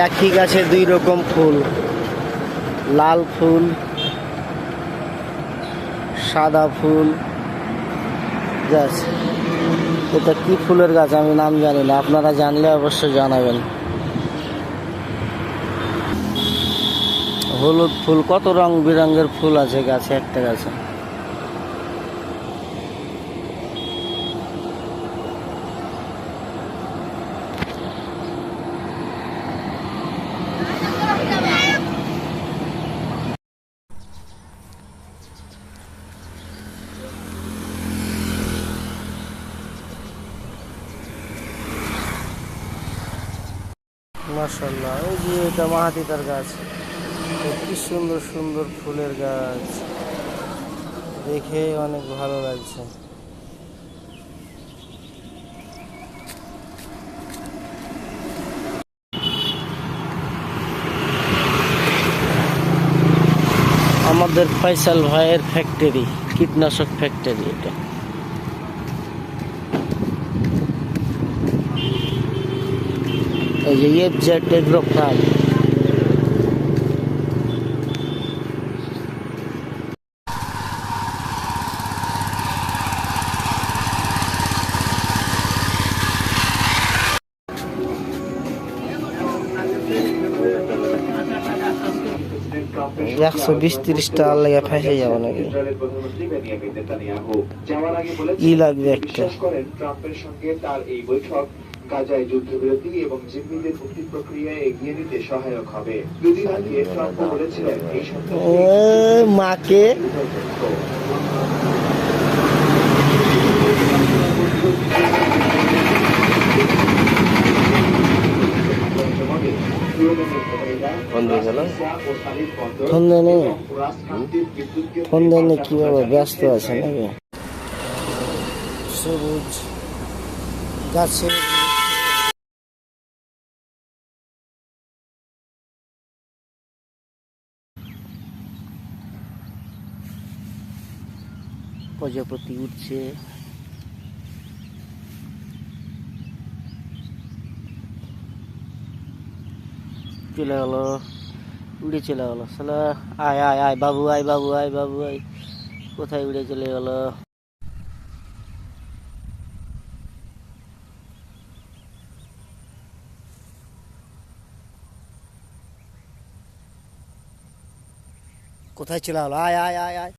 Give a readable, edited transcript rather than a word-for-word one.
একই গাছে দুই রকম ফুল, লাল ফুল, সাদা ফুল গাছ। এটা কি ফুলের গাছ আমি নাম জানি না, আপনারা জানলে অবশ্যই জানাবেন। হলুদ ফুল, কত রং বেরঙের ফুল আছে গাছে, একটা গাছে। মাশাআল্লাহ, এই যে এটা মাহাতিতার গাছ, কি সুন্দর সুন্দর ফুলের গাছ, দেখে অনেক ভালো লাগছে। আমাদের ফয়সাল ভাইয়ের ফ্যাক্টরি, কীটনাশক ফ্যাক্টরি এটা। এই যে এফজেড এগ্রো ফার্ম। একশো 20-30 টাকা লেগে ফেসে যাবো নাকি, ই লাগবে একটা। গাজায় যুদ্ধবিরতি এবং জিম্মিদের মুক্তি প্রক্রিয়ায় এগিয়ে নিতে সহায়ক হবে। দুদিন আগে ট্রাম্প বলেছিলেন এই সপ্তাহে মাকে ফোন দেয়নি, কিভাবে ব্যস্ত আছে নাকি? সবুজ গাছে প্রজাপতি উঠছে, চলে গেল, উড়ে চলে গেল। সালা, আয় আয় আয় বাবু, আয় বাবু, আয় বাবু, আয়। কোথায় উড়ে চলে গেল? কোথায় চলে গেল? আয় আয় আয় আয়।